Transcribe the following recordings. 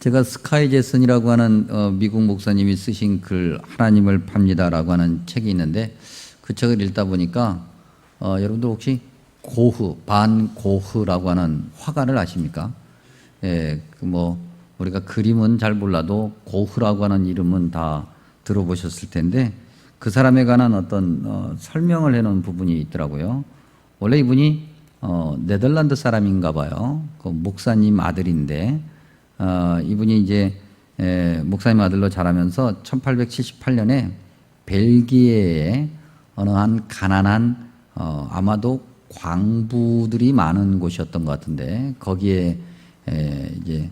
제가 스카이 제슨이라고 하는 미국 목사님이 쓰신 글 하나님을 팝니다라고 하는 책이 있는데 그 책을 읽다 보니까 여러분들 혹시 고흐, 반 고흐라고 하는 화가를 아십니까? 예, 우리가 그림은 잘 몰라도 고흐라고 하는 이름은 다 들어보셨을 텐데 그 사람에 관한 어떤 설명을 해놓은 부분이 있더라고요. 원래 이분이 네덜란드 사람인가 봐요. 그 목사님 아들인데 이분이 이제 목사님 아들로 자라면서 1878년에 벨기에에 어느 한 가난한 아마도 광부들이 많은 곳이었던 것 같은데 거기에 이제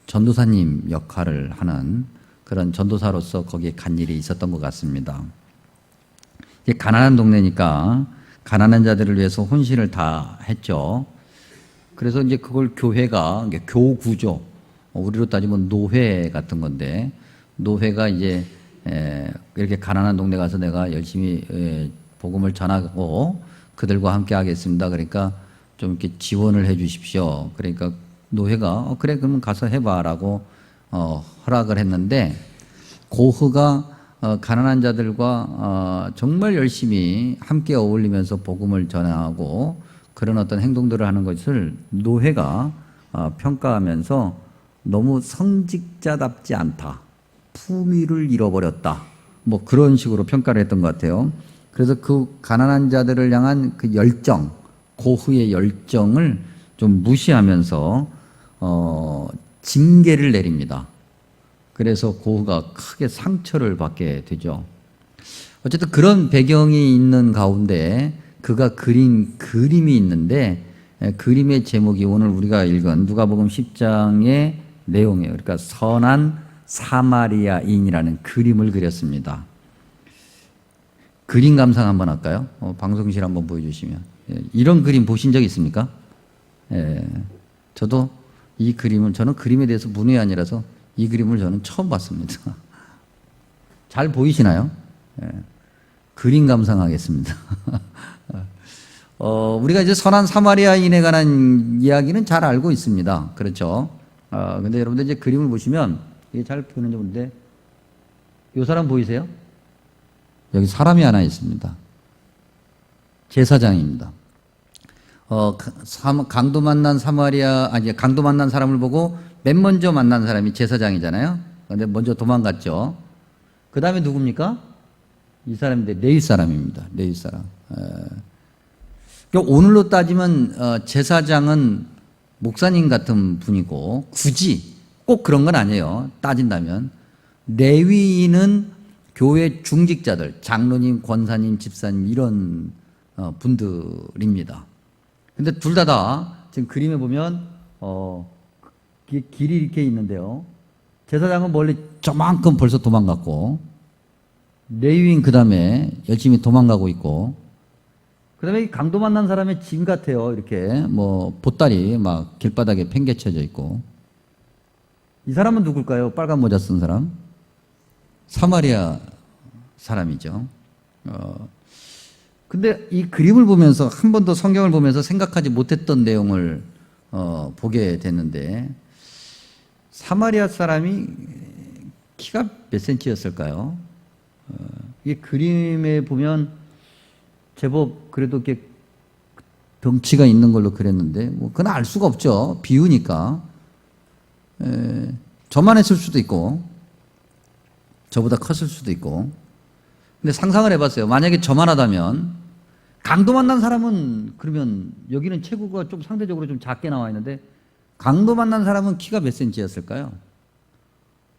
전도사님 역할을 하는 그런 전도사로서 거기에 간 일이 있었던 것 같습니다. 이게 가난한 동네니까 가난한 자들을 위해서 혼신을 다 했죠. 그래서 이제 그걸 교회가 교구죠. 우리로 따지면 노회 같은 건데 노회가 이제 이렇게 가난한 동네 가서 내가 열심히 복음을 전하고 그들과 함께 하겠습니다. 그러니까 좀 이렇게 지원을 해 주십시오. 그러니까 노회가 그래 그러면 가서 해봐라고 허락을 했는데 고흐가 가난한 자들과 정말 열심히 함께 어울리면서 복음을 전하고 그런 어떤 행동들을 하는 것을 노회가 평가하면서 너무 성직자답지 않다. 품위를 잃어버렸다. 뭐 그런 식으로 평가를 했던 것 같아요. 그래서 그 가난한 자들을 향한 그 열정, 고흐의 열정을 좀 무시하면서 징계를 내립니다. 그래서 고흐가 크게 상처를 받게 되죠. 어쨌든 그런 배경이 있는 가운데 그가 그린 그림이 있는데 그림의 제목이 오늘 우리가 읽은 누가복음 10장의 내용이에요. 그러니까 선한 사마리아인이라는 그림을 그렸습니다. 그림 감상 한번 할까요? 방송실 한번 보여주시면. 이런 그림 보신 적 있습니까? 저도 이 그림을 저는 그림에 대해서 문외한이라서 이 그림을 저는 처음 봤습니다. 잘 보이시나요? 그림 감상하겠습니다. 우리가 이제 선한 사마리아인에 관한 이야기는 잘 알고 있습니다. 그렇죠? 근데 여러분들 이제 그림을 보시면 이게 잘 보이는지 모르는데 이 사람 보이세요? 여기 사람이 하나 있습니다. 제사장입니다. 강도 만난 강도 만난 사람을 보고 맨 먼저 만난 사람이 제사장이잖아요. 근데 먼저 도망갔죠. 그 다음에 누굽니까? 이 사람인데 레위 사람입니다. 레위 사람. 오늘로 따지면 제사장은 목사님 같은 분이고 굳이 꼭 그런 건 아니에요. 따진다면 레위인은 교회 중직자들, 장로님, 권사님, 집사님 이런 분들입니다. 근데 둘 다 지금 그림에 보면 길이 이렇게 있는데요. 제사장은 멀리 저만큼 벌써 도망갔고 레위인 그 다음에 열심히 도망가고 있고 그 다음에 강도 만난 사람의 짐 같아요. 이렇게 보따리 막 길바닥에 팽개쳐져 있고 이 사람은 누굴까요? 빨간 모자 쓴 사람? 사마리아 사람이죠. 근데 이 그림을 보면서 한 번도 성경을 보면서 생각하지 못했던 내용을 보게 됐는데 사마리아 사람이 키가 몇 센치였을까요? 이 그림에 보면 제법 그래도 이렇게 덩치가 있는 걸로 그렸는데 그건 알 수가 없죠. 비유니까. 저만 했을 수도 있고 저보다 컸을 수도 있고. 근데 상상을 해봤어요. 만약에 저만 하다면 강도 만난 사람은 그러면 여기는 체구가 좀 상대적으로 좀 작게 나와 있는데 강도 만난 사람은 키가 몇 센치였을까요?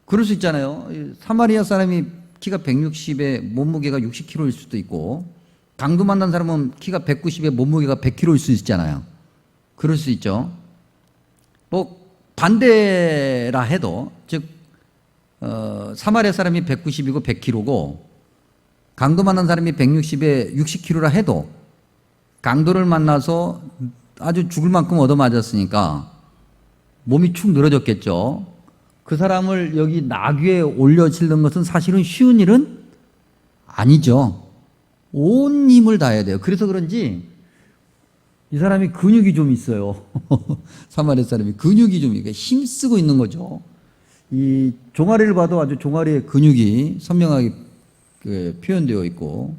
그럴 수 있잖아요. 사마리아 사람이 키가 160에 몸무게가 60kg일 수도 있고 강도 만난 사람은 키가 190에 몸무게가 100kg일 수 있잖아요. 그럴 수 있죠. 반대라 해도 즉 사마리아 사람이 190이고 100kg고 강도 만난 사람이 160에 60kg라 해도 강도를 만나서 아주 죽을 만큼 얻어맞았으니까 몸이 축 늘어졌겠죠. 그 사람을 여기 나귀에 올려 실는 것은 사실은 쉬운 일은 아니죠. 온 힘을 다해야 돼요. 그래서 그런지 이 사람이 근육이 좀 있어요. 사마리아 사람이 근육이 좀 힘쓰고 있는 거죠. 이 종아리를 봐도 아주 종아리의 근육이 선명하게 표현되어 있고,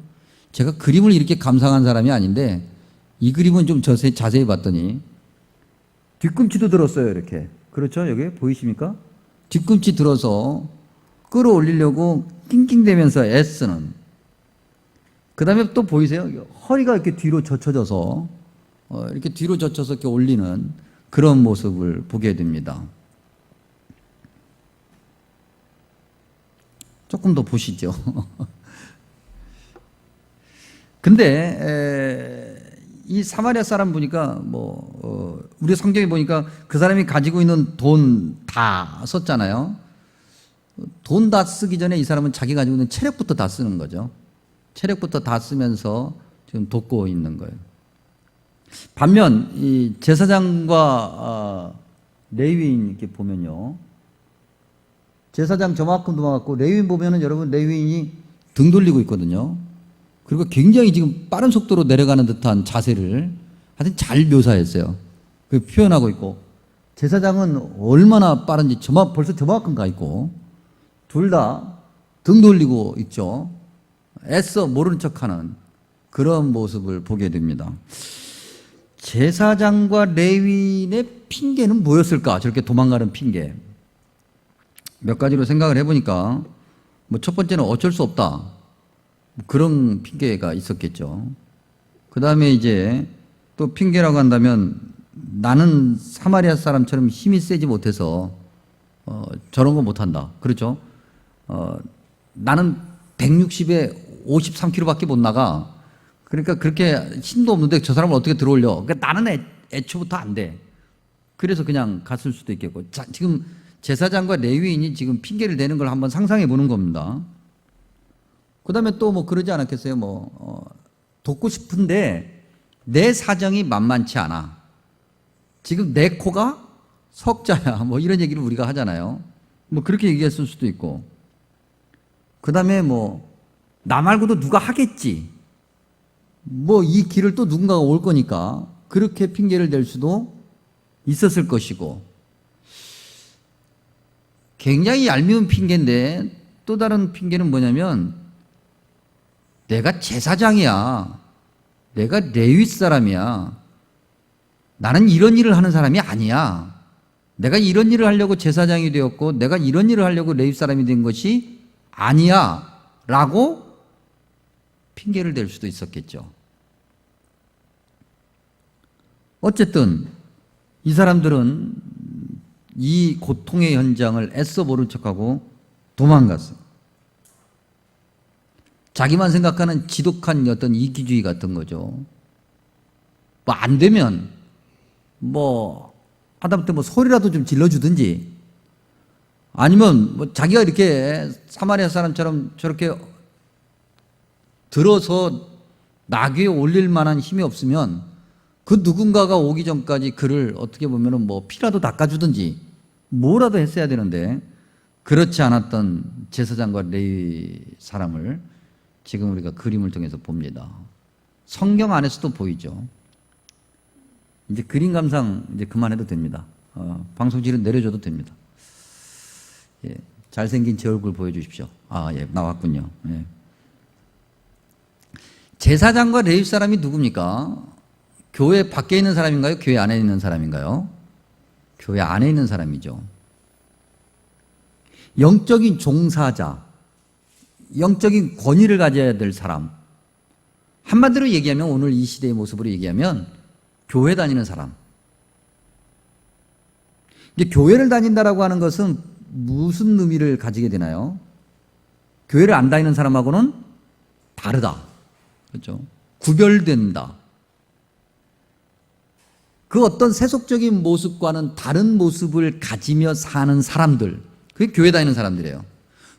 제가 그림을 이렇게 감상한 사람이 아닌데 이 그림은 좀 자세히 봤더니 뒤꿈치도 들었어요. 이렇게. 그렇죠? 여기 보이십니까? 뒤꿈치 들어서 끌어올리려고 낑낑대면서 애쓰는. 그 다음에 또 보이세요? 허리가 이렇게 뒤로 젖혀져서 이렇게 뒤로 젖혀서 이렇게 올리는 그런 모습을 보게 됩니다. 조금 더 보시죠. 근데 이 사마리아 사람 보니까 우리 성경에 보니까 그 사람이 가지고 있는 돈 다 썼잖아요. 돈 다 쓰기 전에 이 사람은 자기 가지고 있는 체력부터 다 쓰는 거죠. 체력부터 다 쓰면서 지금 돕고 있는 거예요. 반면 이 제사장과 레위인 이렇게 보면요, 제사장 저만큼 도망갔고 레위인 보면은 여러분 레위인이 등 돌리고 있거든요. 그리고 굉장히 지금 빠른 속도로 내려가는 듯한 자세를 하여튼 잘 묘사했어요. 그 표현하고 있고, 제사장은 얼마나 빠른지 벌써 저만큼 가 있고, 둘 다 등 돌리고 있죠. 애써 모르는 척하는 그런 모습을 보게 됩니다. 제사장과 레위인의 핑계는 뭐였을까? 저렇게 도망가는 핑계. 몇 가지로 생각을 해보니까 첫 번째는 어쩔 수 없다. 그런 핑계가 있었겠죠. 그 다음에 이제 또 핑계라고 한다면 나는 사마리아 사람처럼 힘이 세지 못해서 저런 거 못한다. 그렇죠? 나는 160에 53km밖에 못 나가. 그러니까 그렇게 힘도 없는데 저 사람을 어떻게 들어올려? 그러니까 나는 애초부터 안 돼. 그래서 그냥 갔을 수도 있겠고. 지금 제사장과 레위인이 지금 핑계를 대는 걸 한번 상상해 보는 겁니다. 그 다음에 또 그러지 않았겠어요? 돕고 싶은데 내 사정이 만만치 않아. 지금 내 코가 석자야. 이런 얘기를 우리가 하잖아요. 그렇게 얘기했을 수도 있고. 그 다음에 나 말고도 누가 하겠지. 이 길을 또 누군가가 올 거니까 그렇게 핑계를 댈 수도 있었을 것이고. 굉장히 얄미운 핑계인데 또 다른 핑계는 뭐냐면 내가 제사장이야. 내가 레위 사람이야. 나는 이런 일을 하는 사람이 아니야. 내가 이런 일을 하려고 제사장이 되었고 내가 이런 일을 하려고 레위 사람이 된 것이 아니야. 라고 핑계를 댈 수도 있었겠죠. 어쨌든 이 사람들은 이 고통의 현장을 애써 모른 척하고 도망갔어요. 자기만 생각하는 지독한 어떤 이기주의 같은 거죠. 안 되면 하다못해 소리라도 좀 질러주든지, 아니면 자기가 이렇게 사마리아 사람처럼 저렇게 들어서 나귀에 올릴 만한 힘이 없으면 그 누군가가 오기 전까지 그를 어떻게 보면은 피라도 닦아주든지 뭐라도 했어야 되는데 그렇지 않았던 제사장과 레위 사람을 지금 우리가 그림을 통해서 봅니다. 성경 안에서도 보이죠. 이제 그림 감상 이제 그만해도 됩니다. 방송실은 내려줘도 됩니다. 예, 잘생긴 제 얼굴 보여주십시오. 예, 나왔군요. 예. 제사장과 레위 사람이 누굽니까? 교회 밖에 있는 사람인가요? 교회 안에 있는 사람인가요? 교회 안에 있는 사람이죠. 영적인 종사자, 영적인 권위를 가져야 될 사람. 한마디로 얘기하면, 오늘 이 시대의 모습으로 얘기하면 교회 다니는 사람. 이제 교회를 다닌다라고 하는 것은 무슨 의미를 가지게 되나요? 교회를 안 다니는 사람하고는 다르다. 그렇죠? 구별된다. 그 어떤 세속적인 모습과는 다른 모습을 가지며 사는 사람들, 그게 교회 다니는 사람들이에요.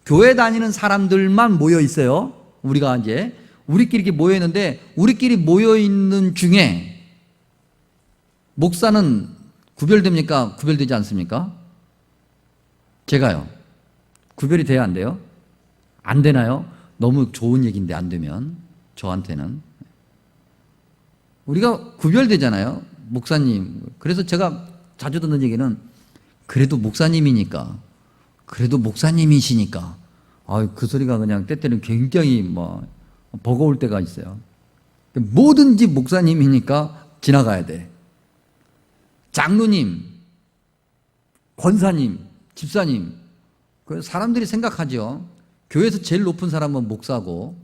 교회 다니는 사람들만 모여 있어요. 우리가 이제 우리끼리 이렇게 모여 있는데, 우리끼리 모여 있는 중에 목사는 구별됩니까? 구별되지 않습니까? 제가요. 구별이 돼야 안 돼요? 안 되나요? 너무 좋은 얘기인데 안 되면 저한테는. 우리가 구별되잖아요. 목사님. 그래서 제가 자주 듣는 얘기는, 그래도 목사님이니까 그래도 목사님이시니까 그 소리가 그냥 때때는 굉장히 버거울 때가 있어요. 뭐든지 목사님이니까 지나가야 돼. 장로님, 권사님, 집사님, 사람들이 생각하죠. 교회에서 제일 높은 사람은 목사고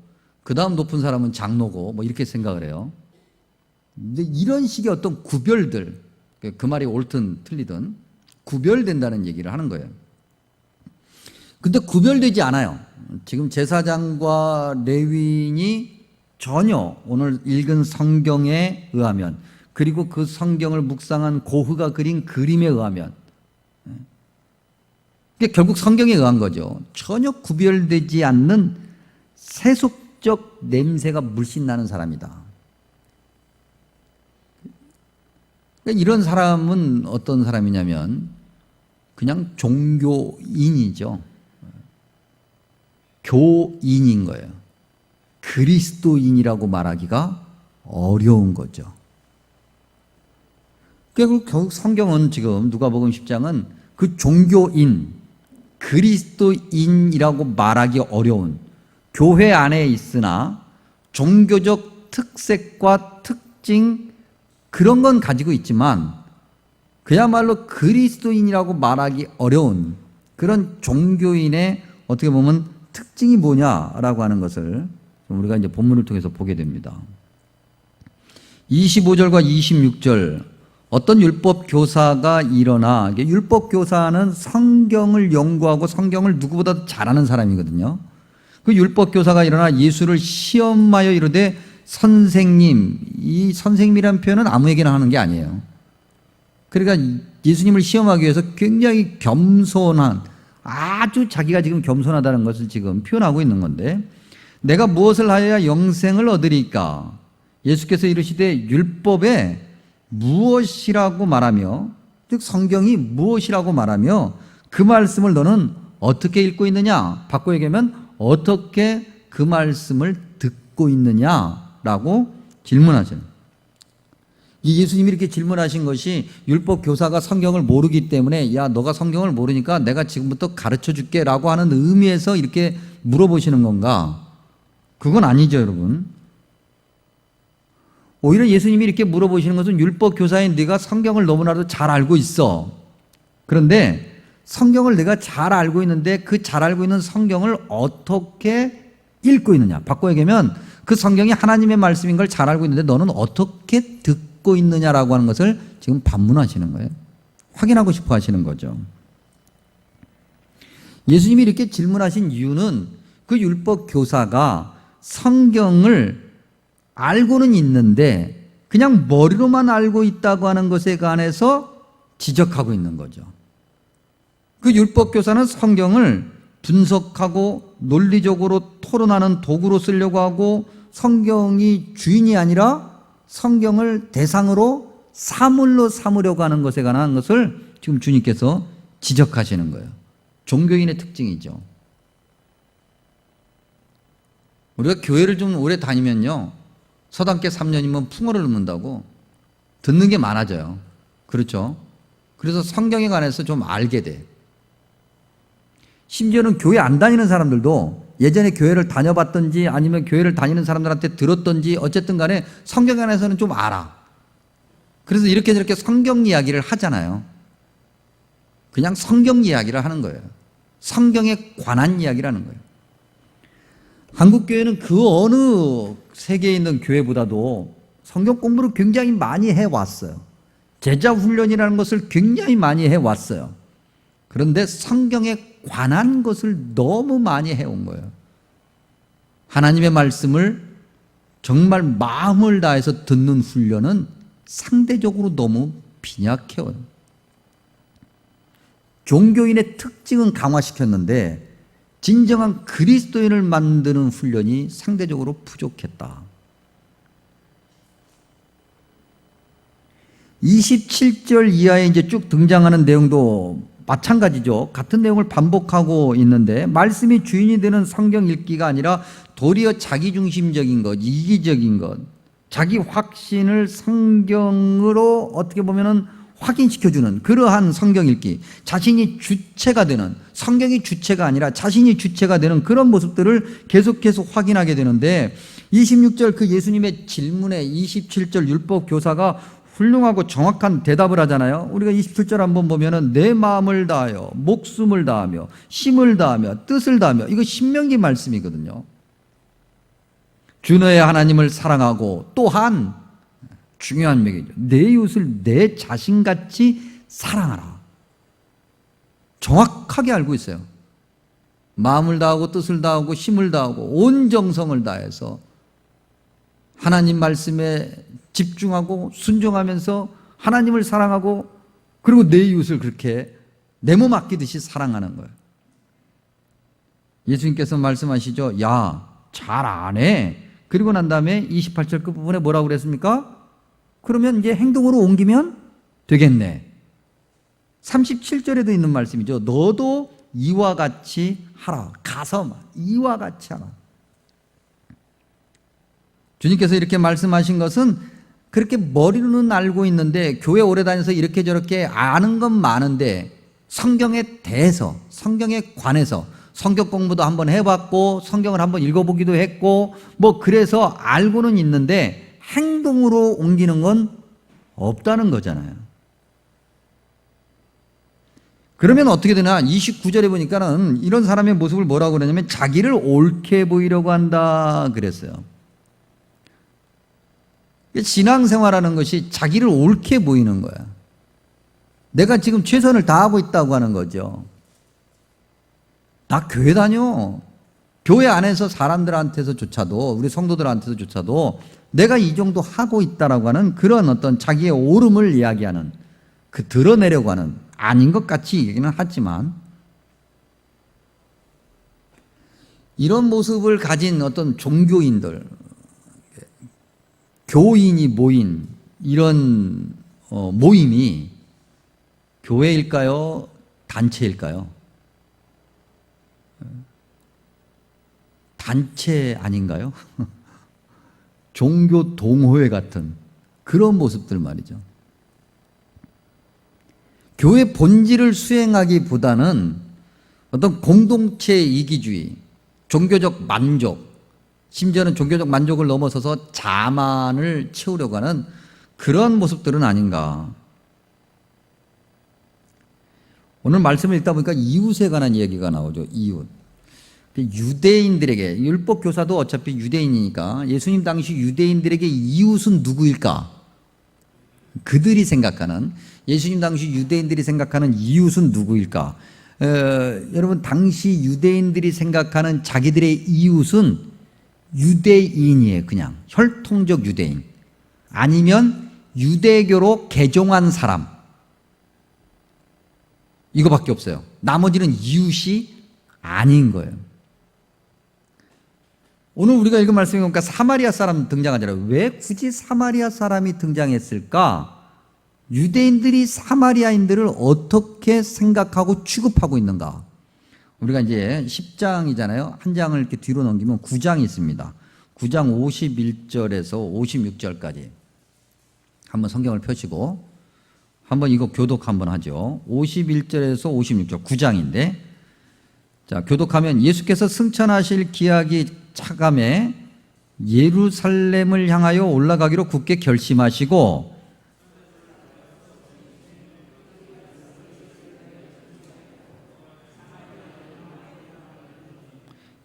그 다음 높은 사람은 장로고 이렇게 생각을 해요. 근데 이런 식의 어떤 구별들, 그 말이 옳든 틀리든 구별된다는 얘기를 하는 거예요. 근데 구별되지 않아요. 지금 제사장과 레위인이 전혀 오늘 읽은 성경에 의하면, 그리고 그 성경을 묵상한 고흐가 그린 그림에 의하면, 그게 결국 성경에 의한 거죠. 전혀 구별되지 않는 세속적 냄새가 물씬 나는 사람이다. 그러니까 이런 사람은 어떤 사람이냐면 그냥 종교인이죠. 교인인 거예요. 그리스도인이라고 말하기가 어려운 거죠. 결국 성경은 지금 누가복음 10장은 그 종교인, 그리스도인이라고 말하기 어려운, 교회 안에 있으나 종교적 특색과 특징 그런 건 가지고 있지만 그야말로 그리스도인이라고 말하기 어려운 그런 종교인의 어떻게 보면 특징이 뭐냐라고 하는 것을 우리가 이제 본문을 통해서 보게 됩니다. 25절과 26절, 어떤 율법 교사가 일어나, 율법 교사는 성경을 연구하고 성경을 누구보다 잘하는 사람이거든요. 그 율법 교사가 일어나 예수를 시험하여 이르되 선생님, 이 선생님이라는 표현은 아무에게나 하는 게 아니에요. 그러니까 예수님을 시험하기 위해서 굉장히 겸손한, 아주 자기가 지금 겸손하다는 것을 지금 표현하고 있는 건데, 내가 무엇을 하여야 영생을 얻으리까? 예수께서 이르시되 율법에 무엇이라고 말하며, 즉 성경이 무엇이라고 말하며 그 말씀을 너는 어떻게 읽고 있느냐? 바꿔 얘기하면 어떻게 그 말씀을 듣고 있느냐라고 질문하셔요. 이 예수님이 이렇게 질문하신 것이 율법 교사가 성경을 모르기 때문에 야, 너가 성경을 모르니까 내가 지금부터 가르쳐 줄게 라고 하는 의미에서 이렇게 물어보시는 건가? 그건 아니죠, 여러분. 오히려 예수님이 이렇게 물어보시는 것은 율법 교사인 네가 성경을 너무나도 잘 알고 있어. 그런데 성경을 내가 잘 알고 있는데 그 잘 알고 있는 성경을 어떻게 읽고 있느냐? 바꿔 얘기하면 그 성경이 하나님의 말씀인 걸 잘 알고 있는데 너는 어떻게 듣고 있느냐라고 하는 것을 지금 반문하시는 거예요. 확인하고 싶어 하시는 거죠. 예수님이 이렇게 질문하신 이유는 그 율법 교사가 성경을 알고는 있는데 그냥 머리로만 알고 있다고 하는 것에 관해서 지적하고 있는 거죠. 그 율법 교사는 성경을 분석하고 논리적으로 토론하는 도구로 쓰려고 하고 성경이 주인이 아니라 성경을 대상으로 사물로 삼으려고 하는 것에 관한 것을 지금 주님께서 지적하시는 거예요. 종교인의 특징이죠. 우리가 교회를 좀 오래 다니면요, 서당계 3년이면 풍어를 넣는다고 듣는 게 많아져요. 그렇죠? 그래서 성경에 관해서 좀 알게 돼. 심지어는 교회 안 다니는 사람들도 예전에 교회를 다녀봤던지 아니면 교회를 다니는 사람들한테 들었던지 어쨌든 간에 성경에 관해서는 좀 알아. 그래서 이렇게 저렇게 성경 이야기를 하잖아요. 그냥 성경 이야기를 하는 거예요. 성경에 관한 이야기를 하는 거예요. 한국교회는 그 어느 세계에 있는 교회보다도 성경 공부를 굉장히 많이 해왔어요. 제자 훈련이라는 것을 굉장히 많이 해왔어요. 그런데 성경에 관한 것을 너무 많이 해온 거예요. 하나님의 말씀을 정말 마음을 다해서 듣는 훈련은 상대적으로 너무 빈약해요. 종교인의 특징은 강화시켰는데 진정한 그리스도인을 만드는 훈련이 상대적으로 부족했다. 27절 이하에 이제 쭉 등장하는 내용도 마찬가지죠. 같은 내용을 반복하고 있는데 말씀이 주인이 되는 성경 읽기가 아니라 도리어 자기중심적인 것, 이기적인 것, 자기 확신을 성경으로 어떻게 보면은 확인시켜주는 그러한 성경 읽기, 자신이 주체가 되는, 성경이 주체가 아니라 자신이 주체가 되는 그런 모습들을 계속해서 확인하게 되는데 26절 그 예수님의 질문에 27절 율법 교사가 훌륭하고 정확한 대답을 하잖아요. 우리가 27절 한번 보면은 내 마음을 다하여 목숨을 다하며 힘을 다하며 뜻을 다하며, 이거 신명기 말씀이거든요. 주 너의 하나님을 사랑하고 또한 중요한 명이죠. 내 이웃을 내 자신같이 사랑하라. 정확하게 알고 있어요. 마음을 다하고 뜻을 다하고 힘을 다하고 온 정성을 다해서 하나님 말씀에 집중하고 순종하면서 하나님을 사랑하고, 그리고 내 이웃을 그렇게 내 몸 아끼듯이 사랑하는 거예요. 예수님께서 말씀하시죠. 야, 잘 안 해. 그리고 난 다음에 28절 끝부분에 뭐라고 그랬습니까? 그러면 이제 행동으로 옮기면 되겠네. 37절에도 있는 말씀이죠. 너도 이와 같이 하라. 가서 이와 같이 하라. 주님께서 이렇게 말씀하신 것은 그렇게 머리로는 알고 있는데, 교회 오래 다녀서 이렇게 저렇게 아는 건 많은데 성경에 대해서, 성경에 관해서 성경 공부도 한번 해봤고 성경을 한번 읽어보기도 했고 뭐 그래서 알고는 있는데 행동으로 옮기는 건 없다는 거잖아요. 그러면 어떻게 되나? 29절에 보니까는 이런 사람의 모습을 뭐라고 그러냐면 자기를 옳게 보이려고 한다 그랬어요. 신앙생활하는 것이 자기를 옳게 보이는 거야. 내가 지금 최선을 다하고 있다고 하는 거죠. 나 교회 다녀. 교회 안에서 사람들한테서조차도, 우리 성도들한테서조차도 내가 이 정도 하고 있다라고 하는 그런 어떤 자기의 옳음을 이야기하는, 그 드러내려고 하는, 아닌 것 같이 얘기는 하지만 이런 모습을 가진 어떤 종교인들, 교인이 모인 이런 모임이 교회일까요? 단체일까요? 단체 아닌가요? 종교 동호회 같은 그런 모습들 말이죠. 교회 본질을 수행하기보다는 어떤 공동체 이기주의, 종교적 만족, 심지어는 종교적 만족을 넘어서서 자만을 채우려고 하는 그런 모습들은 아닌가. 오늘 말씀을 읽다 보니까 이웃에 관한 이야기가 나오죠. 이웃. 유대인들에게, 율법 교사도 어차피 유대인이니까 예수님 당시 유대인들에게 이웃은 누구일까? 그들이 생각하는, 예수님 당시 유대인들이 생각하는 이웃은 누구일까? 여러분, 당시 유대인들이 생각하는 자기들의 이웃은 유대인이에요. 그냥 혈통적 유대인, 아니면 유대교로 개종한 사람, 이거밖에 없어요. 나머지는 이웃이 아닌 거예요. 오늘 우리가 읽은 말씀에 보니까 사마리아 사람 등장하잖아요. 왜 굳이 사마리아 사람이 등장했을까? 유대인들이 사마리아인들을 어떻게 생각하고 취급하고 있는가? 우리가 이제 10장이잖아요. 한 장을 이렇게 뒤로 넘기면 9장이 있습니다. 9장 51절에서 56절까지 한번 성경을 펴시고 한번 이거 교독 한번 하죠. 51절에서 56절 9장인데, 자, 교독하면 예수께서 승천하실 기약이 차감해 예루살렘을 향하여 올라가기로 굳게 결심하시고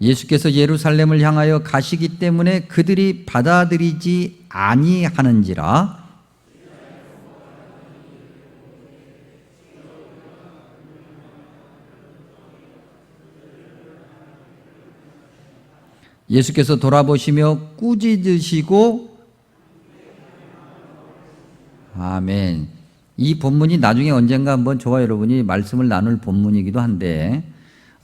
예수께서 예루살렘을 향하여 가시기 때문에 그들이 받아들이지 아니하는지라. 예수께서 돌아보시며 꾸짖으시고, 아멘. 이 본문이 나중에 언젠가 한번 저와 여러분이 말씀을 나눌 본문이기도 한데,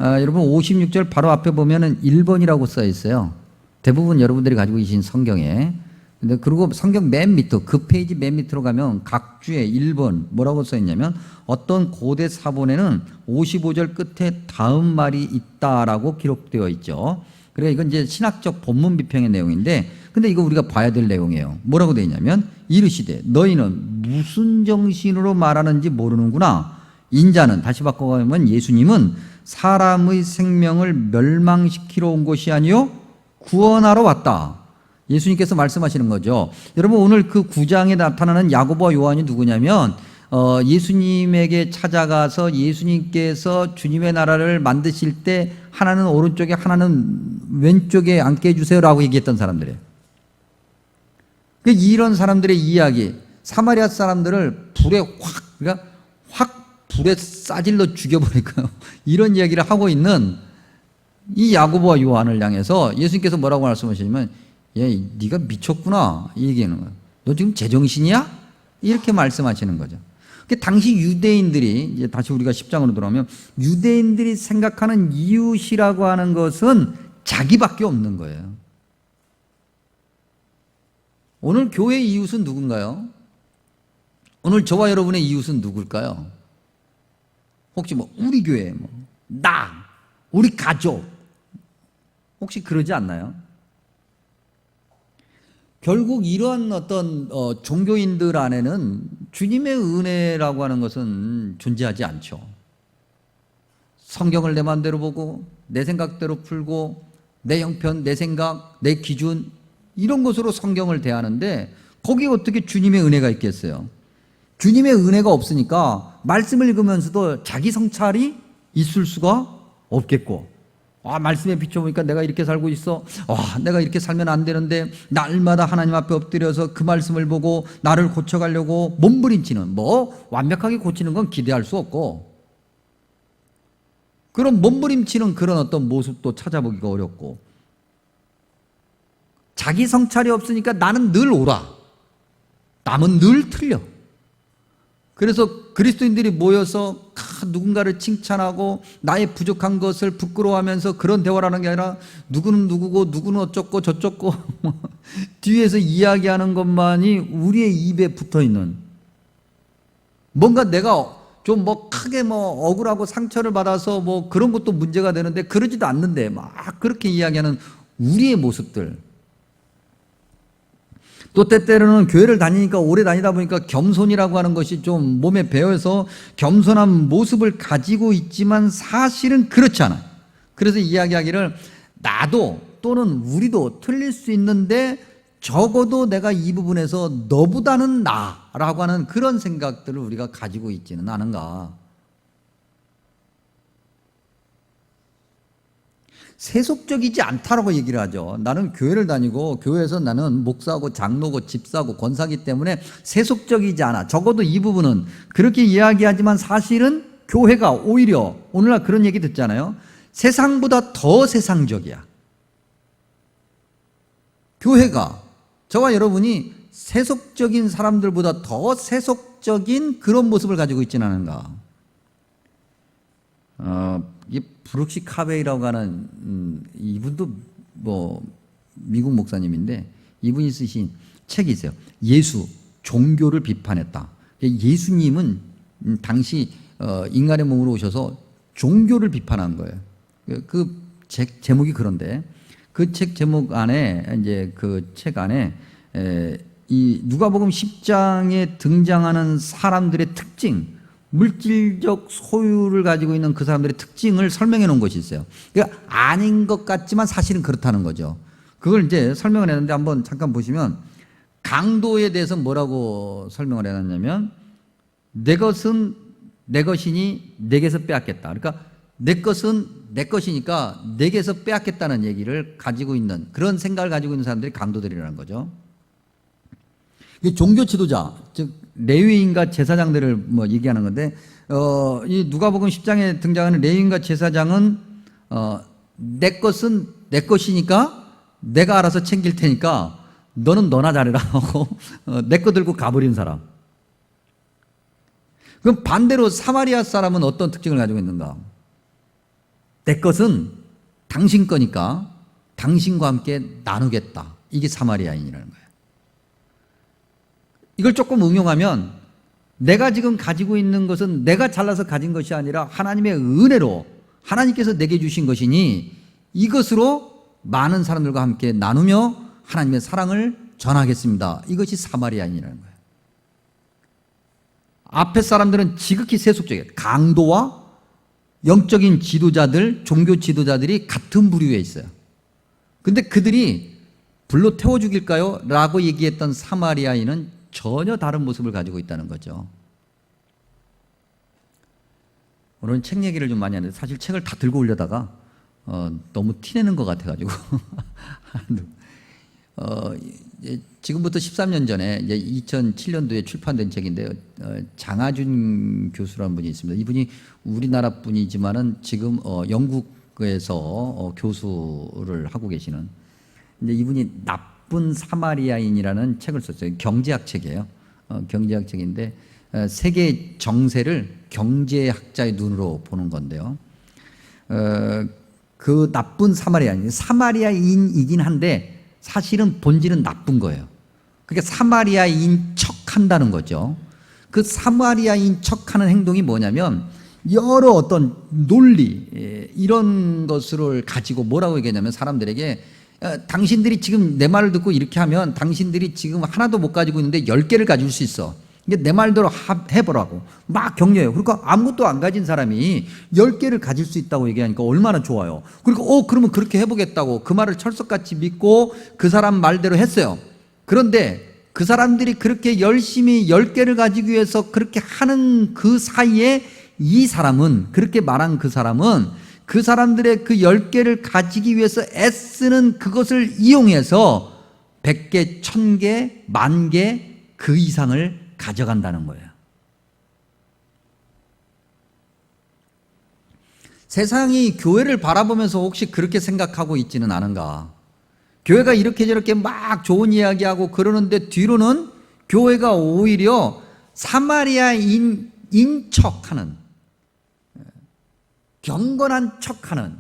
여러분 56절 바로 앞에 보면은 1번이라고 써 있어요. 대부분 여러분들이 가지고 계신 성경에. 근데 그리고 성경 맨 밑에, 그 페이지 맨 밑으로 가면 각 주에 1번 뭐라고 써 있냐면, 어떤 고대 사본에는 55절 끝에 다음 말이 있다라고 기록되어 있죠. 그래, 이건 이제 신학적 본문 비평의 내용인데, 근데 이거 우리가 봐야 될 내용이에요. 뭐라고 되어 있냐면, 이르시되 너희는 무슨 정신으로 말하는지 모르는구나. 인자는, 다시 바꿔가면 예수님은 사람의 생명을 멸망시키러 온 것이 아니요 구원하러 왔다. 예수님께서 말씀하시는 거죠. 여러분, 오늘 그 9장에 나타나는 야고보와 요한이 누구냐면 예수님에게 찾아가서 예수님께서 주님의 나라를 만드실 때 하나는 오른쪽에 하나는 왼쪽에 앉게 해주세요라고 얘기했던 사람들이에요. 이런 사람들의 이야기, 사마리아 사람들을 그러니까 확 불에 싸질러 죽여버릴까요? 이런 이야기를 하고 있는 이 야고보와 요한을 향해서 예수님께서 뭐라고 말씀하시냐면, 네가 미쳤구나, 이 얘기하는 거예요. 너 지금 제정신이야? 이렇게 말씀하시는 거죠. 당시 유대인들이, 이제 다시 우리가 10장으로 돌아오면, 유대인들이 생각하는 이웃이라고 하는 것은 자기밖에 없는 거예요. 오늘 교회의 이웃은 누군가요? 오늘 저와 여러분의 이웃은 누굴까요? 혹시 우리 교회, 우리 가족, 혹시 그러지 않나요? 결국 이러한 어떤 종교인들 안에는 주님의 은혜라고 하는 것은 존재하지 않죠. 성경을 내 마음대로 보고 내 생각대로 풀고 내 형편, 내 생각, 내 기준 이런 것으로 성경을 대하는데 거기에 어떻게 주님의 은혜가 있겠어요? 주님의 은혜가 없으니까 말씀을 읽으면서도 자기 성찰이 있을 수가 없겠고, 말씀에 비춰보니까 내가 이렇게 살고 있어. 내가 이렇게 살면 안 되는데 날마다 하나님 앞에 엎드려서 그 말씀을 보고 나를 고쳐가려고 몸부림치는, 완벽하게 고치는 건 기대할 수 없고, 그런 몸부림치는 그런 어떤 모습도 찾아보기가 어렵고, 자기 성찰이 없으니까 나는 늘 옳아, 남은 늘 틀려. 그래서 그리스도인들이 모여서 누군가를 칭찬하고 나의 부족한 것을 부끄러워하면서 그런 대화를 하는 게 아니라 누구는 누구고 누구는 어쩌고 저쩌고 뒤에서 이야기하는 것만이 우리의 입에 붙어있는, 뭔가 내가 좀 크게 억울하고 상처를 받아서 그런 것도 문제가 되는데 그러지도 않는데 막 그렇게 이야기하는 우리의 모습들. 또 때때로는 교회를 다니니까 오래 다니다 보니까 겸손이라고 하는 것이 좀 몸에 배어서 겸손한 모습을 가지고 있지만 사실은 그렇지 않아요. 그래서 이야기하기를 나도 또는 우리도 틀릴 수 있는데 적어도 내가 이 부분에서 너보다는 나라고 하는 그런 생각들을 우리가 가지고 있지는 않은가. 세속적이지 않다라고 얘기를 하죠. 나는 교회를 다니고 교회에서 나는 목사고 장로고 집사고 권사기 때문에 세속적이지 않아. 적어도 이 부분은 그렇게 이야기하지만 사실은 교회가 오히려 오늘날 그런 얘기 듣잖아요. 세상보다 더 세상적이야. 교회가, 저와 여러분이 세속적인 사람들보다 더 세속적인 그런 모습을 가지고 있지는 않은가. 이 브룩시 카베이라고 하는 이분도 미국 목사님인데 이분이 쓰신 책이 있어요. 예수, 종교를 비판했다. 예수님은 당시 인간의 몸으로 오셔서 종교를 비판한 거예요. 그 책 제목이 그런데 그 책 제목 안에 이제 그 책 안에 이 누가복음 10장에 등장하는 사람들의 특징, 물질적 소유를 가지고 있는 그 사람들의 특징을 설명해 놓은 것이 있어요. 그러니까 아닌 것 같지만 사실은 그렇다는 거죠. 그걸 이제 설명을 했는데 한번 잠깐 보시면 강도에 대해서 뭐라고 설명을 해놨냐면 내 것은 내 것이니 내게서 빼앗겠다. 그러니까 내 것은 내 것이니까 내게서 빼앗겠다는 얘기를 가지고 있는 그런 생각을 가지고 있는 사람들이 강도들이라는 거죠. 종교 지도자, 즉 레위인과 제사장들을 얘기하는 건데 이 누가복음 10장에 등장하는 레위인과 제사장은 내 것은 내 것이니까 내가 알아서 챙길 테니까 너는 너나 잘해라 하고 내 거 들고 가버린 사람. 그럼 반대로 사마리아 사람은 어떤 특징을 가지고 있는가? 내 것은 당신 거니까 당신과 함께 나누겠다. 이게 사마리아인이라는 거예요. 이걸 조금 응용하면 내가 지금 가지고 있는 것은 내가 잘나서 가진 것이 아니라 하나님의 은혜로 하나님께서 내게 주신 것이니 이것으로 많은 사람들과 함께 나누며 하나님의 사랑을 전하겠습니다. 이것이 사마리아인이라는 거예요. 앞에 사람들은 지극히 세속적이에요. 강도와 영적인 지도자들, 종교 지도자들이 같은 부류에 있어요. 근데 그들이 불로 태워 죽일까요? 라고 얘기했던 사마리아인은 전혀 다른 모습을 가지고 있다는 거죠. 오늘은 책 얘기를 좀 많이 하는데 사실 책을 다 들고 오려다가 너무 티내는 것 같아가지고 지금부터 13년 전에 이제 2007년도에 출판된 책인데요. 장하준 교수라는 분이 있습니다. 이분이 우리나라 분이지만은 지금 영국에서 교수를 하고 계시는. 이제 이분이 나쁜 사마리아인이라는 책을 썼어요. 경제학 책이에요. 경제학 책인데 세계 정세를 경제학자의 눈으로 보는 건데요. 그 나쁜 사마리아인이긴 한데 사실은 본질은 나쁜 거예요. 그러니까 사마리아인 척한다는 거죠. 그 사마리아인 척하는 행동이 뭐냐면 여러 어떤 논리 이런 것을 가지고 뭐라고 얘기하냐면 사람들에게 당신들이 지금 내 말을 듣고 이렇게 하면 당신들이 지금 하나도 못 가지고 있는데 10개를 가질 수 있어. 이게 내 말대로 해보라고 막 격려해요. 그러니까 아무것도 안 가진 사람이 10개를 가질 수 있다고 얘기하니까 얼마나 좋아요. 그리고 그러면 그렇게 해보겠다고 그 말을 철석같이 믿고 그 사람 말대로 했어요. 그런데 그 사람들이 그렇게 열심히 10개를 가지기 위해서 그렇게 하는 그 사이에 이 사람은, 그렇게 말한 그 사람은 그 사람들의 그 10개를 가지기 위해서 애쓰는 그것을 이용해서 100개, 1000개, 10,000개 그 이상을 가져간다는 거예요. 세상이 교회를 바라보면서 혹시 그렇게 생각하고 있지는 않은가? 교회가 이렇게 저렇게 막 좋은 이야기하고 그러는데 뒤로는 교회가 오히려 사마리아인 척하는, 경건한 척하는,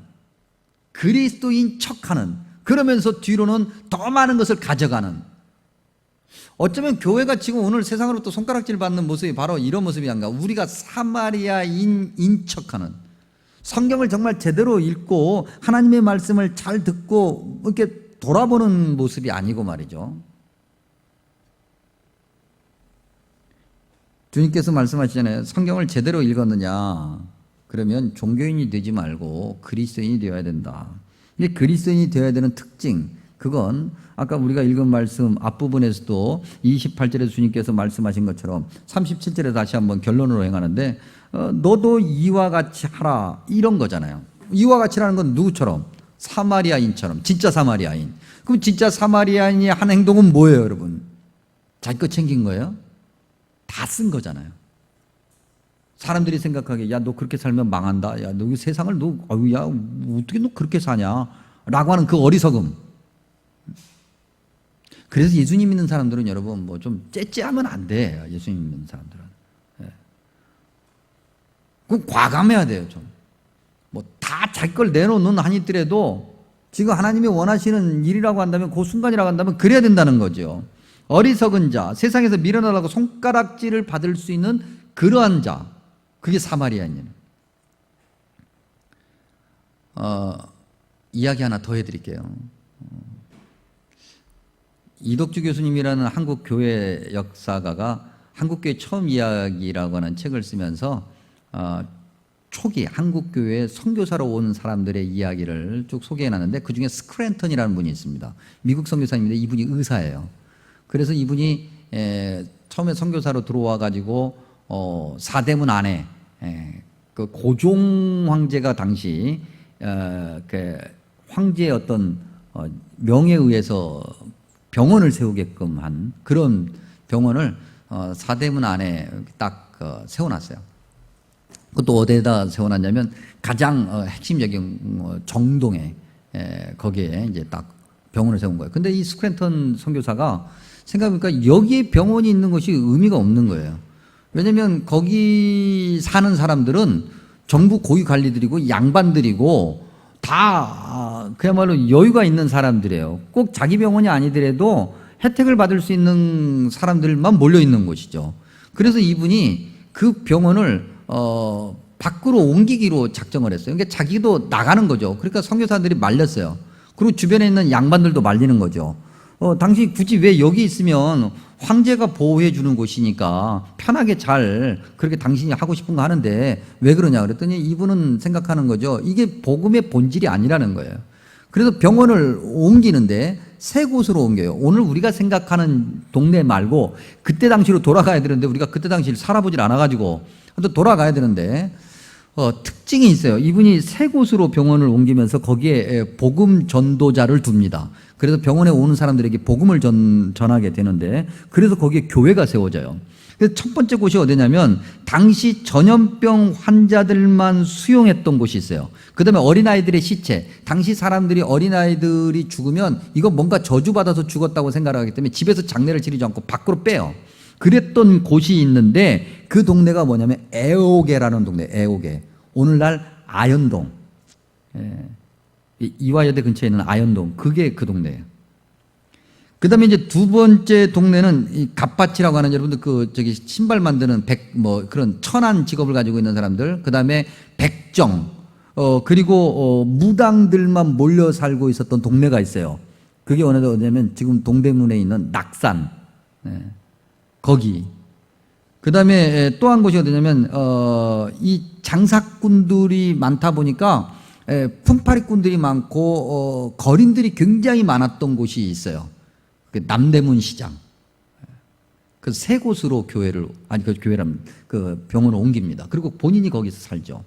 그리스도인 척하는, 그러면서 뒤로는 더 많은 것을 가져가는. 어쩌면 교회가 지금 오늘 세상으로부터 손가락질 받는 모습이 바로 이런 모습이 아닌가. 우리가 사마리아인 척하는, 성경을 정말 제대로 읽고 하나님의 말씀을 잘 듣고 이렇게 돌아보는 모습이 아니고 말이죠. 주님께서 말씀하시잖아요. 성경을 제대로 읽었느냐? 그러면 종교인이 되지 말고 그리스도인이 되어야 된다. 이게 그리스도인이 되어야 되는 특징, 그건 아까 우리가 읽은 말씀 앞부분에서도 28절에 주님께서 말씀하신 것처럼 37절에 다시 한번 결론으로 행하는데 너도 이와 같이 하라, 이런 거잖아요. 이와 같이라는 건 누구처럼? 사마리아인처럼, 진짜 사마리아인. 그럼 진짜 사마리아인이 한 행동은 뭐예요, 여러분? 자기 거 챙긴 거예요? 다 쓴 거잖아요. 사람들이 생각하기에 야, 너 그렇게 살면 망한다. 야, 너 세상을 야, 어떻게 너 그렇게 사냐? 라고 하는 그 어리석음. 그래서 예수님 믿는 사람들은 여러분 뭐 좀 째째하면 안 돼. 예수님 믿는 사람들은. 예. 그럼 과감해야 돼요, 좀. 뭐 다 자기 걸 내놓는 한이 있더라도 지금 하나님이 원하시는 일이라고 한다면 그 순간이라고 한다면 그래야 된다는 거죠. 어리석은 자, 세상에서 밀어내려고 손가락질을 받을 수 있는 그러한 자, 그게 사마리아인이에요. 이야기 하나 더 해드릴게요. 이덕주 교수님이라는 한국 교회 역사가가 한국교회 처음 이야기라고 하는 책을 쓰면서 초기 한국교회 선교사로 온 사람들의 이야기를 쭉 소개해놨는데 그중에 스크랜턴이라는 분이 있습니다. 미국 선교사님인데 이분이 의사예요. 그래서 이분이 처음에 선교사로 들어와 가지고 사대문 안에 그 고종 황제가 당시 그 황제의 어떤 명에 의해서 병원을 세우게끔 한 그런 병원을 사대문 안에 딱 세워놨어요. 그것도 어디에다 세워놨냐면 가장 핵심적인 정동에 거기에 이제 딱 병원을 세운 거예요. 근데 이 스크랜턴 선교사가 생각해보니까 여기에 병원이 있는 것이 의미가 없는 거예요. 왜냐하면 거기 사는 사람들은 정부 고위 관리들이고 양반들이고 다 그야말로 여유가 있는 사람들이에요. 꼭 자기 병원이 아니더라도 혜택을 받을 수 있는 사람들만 몰려 있는 곳이죠. 그래서 이분이 그 병원을 밖으로 옮기기로 작정을 했어요. 그러니까 자기도 나가는 거죠. 그러니까 선교사들이 말렸어요. 그리고 주변에 있는 양반들도 말리는 거죠. 당신 굳이 왜 여기 있으면 황제가 보호해 주는 곳이니까 편하게 잘 그렇게 당신이 하고 싶은 거 하는데 왜 그러냐 그랬더니 이분은 생각하는 거죠. 이게 복음의 본질이 아니라는 거예요. 그래서 병원을 옮기는데 새 곳으로 옮겨요. 오늘 우리가 생각하는 동네 말고 그때 당시로 돌아가야 되는데 우리가 그때 당시를 살아보질 않아가지고 또 돌아가야 되는데 특징이 있어요. 이분이 새 곳으로 병원을 옮기면서 거기에 복음 전도자를 둡니다. 그래서 병원에 오는 사람들에게 복음을 전하게 되는데 그래서 거기에 교회가 세워져요. 그래서 첫 번째 곳이 어디냐면 당시 전염병 환자들만 수용했던 곳이 있어요. 그 다음에 어린아이들의 시체. 당시 사람들이 어린아이들이 죽으면 이거 뭔가 저주받아서 죽었다고 생각을 하기 때문에 집에서 장례를 치르지 않고 밖으로 빼요. 그랬던 곳이 있는데 그 동네가 뭐냐면 애오게라는 동네. 애오게. 오늘날 아현동. 이화여대 근처에 있는 아현동. 그게 그 동네예요. 그 다음에 이제 두 번째 동네는 이 갓밭이라고 하는 여러분들 신발 만드는 그런 천한 직업을 가지고 있는 사람들. 그 다음에 백정. 그리고 무당들만 몰려 살고 있었던 동네가 있어요. 그게 어디냐면 지금 동대문에 있는 낙산. 거기. 그 다음에 또 한 곳이 어디냐면 이 장사꾼들이 많다 보니까 품팔이꾼들이 많고 거린들이 굉장히 많았던 곳이 있어요. 그 남대문 시장. 그 세 곳으로 그 병원을 옮깁니다. 그리고 본인이 거기서 살죠.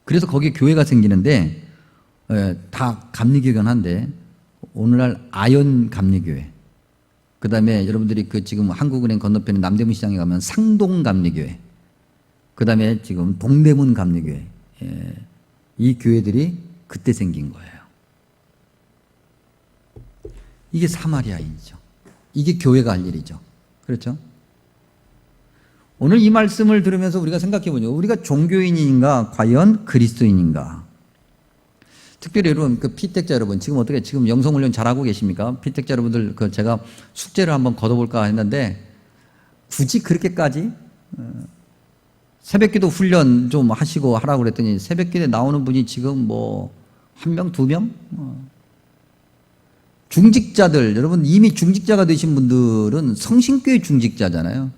그래서 거기에 교회가 생기는데 다 감리교회긴 한데 오늘날 아연 감리교회. 그 다음에 여러분들이 지금 한국은행 건너편에 남대문 시장에 가면 상동 감리교회. 그 다음에 지금 동대문 감리교회. 이 교회들이 그때 생긴 거예요. 이게 사마리아인이죠. 이게 교회가 할 일이죠. 그렇죠? 오늘 이 말씀을 들으면서 우리가 생각해 보죠. 우리가 종교인인가 과연 그리스도인인가? 특별히 여러분 피택자 여러분 지금 지금 영성훈련 잘하고 계십니까? 피택자 여러분들 제가 숙제를 한번 걷어볼까 했는데 굳이 그렇게까지 새벽기도 훈련 좀 하시고 하라고 그랬더니 새벽기도에 나오는 분이 지금 한 명, 두 명? 중직자들, 여러분 이미 중직자가 되신 분들은 성신교회 중직자잖아요.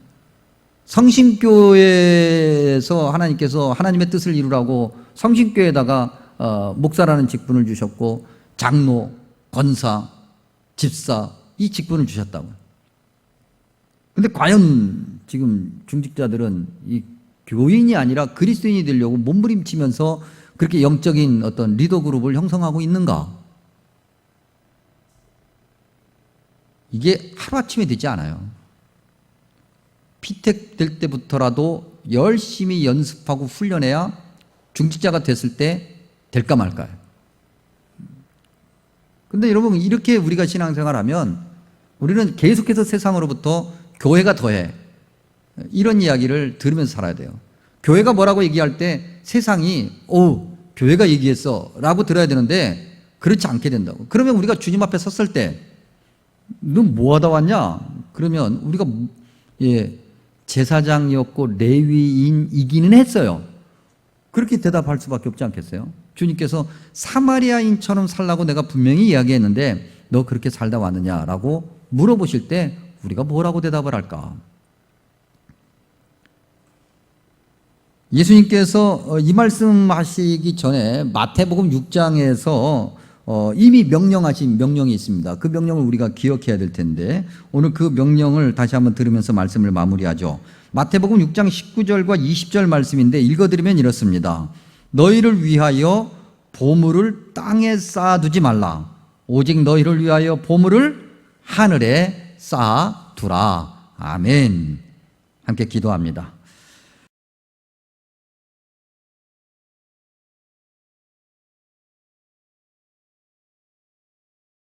성신교회에서 하나님께서 하나님의 뜻을 이루라고 성신교회에다가 목사라는 직분을 주셨고 장로, 권사, 집사 이 직분을 주셨다고요. 근데 과연 지금 중직자들은 이 교인이 아니라 그리스도인이 되려고 몸부림치면서 그렇게 영적인 어떤 리더 그룹을 형성하고 있는가? 이게 하루아침에 되지 않아요. 피택 될 때부터라도 열심히 연습하고 훈련해야 중직자가 됐을 때 될까 말까요? 근데 여러분 이렇게 우리가 신앙생활하면 우리는 계속해서 세상으로부터 교회가 더해 이런 이야기를 들으면서 살아야 돼요. 교회가 뭐라고 얘기할 때 세상이 교회가 얘기했어 라고 들어야 되는데 그렇지 않게 된다고. 그러면 우리가 주님 앞에 섰을 때 너 뭐 하다 왔냐? 그러면 우리가 제사장이었고 레위인이기는 했어요. 그렇게 대답할 수밖에 없지 않겠어요? 주님께서 사마리아인처럼 살라고 내가 분명히 이야기했는데 너 그렇게 살다 왔느냐라고 물어보실 때 우리가 뭐라고 대답을 할까? 예수님께서 이 말씀하시기 전에 마태복음 6장에서 이미 명령하신 명령이 있습니다. 그 명령을 우리가 기억해야 될 텐데 오늘 그 명령을 다시 한번 들으면서 말씀을 마무리하죠. 마태복음 6장 19절과 20절 말씀인데 읽어드리면 이렇습니다. 너희를 위하여 보물을 땅에 쌓아두지 말라. 오직 너희를 위하여 보물을 하늘에 쌓아두라. 아멘. 함께 기도합니다.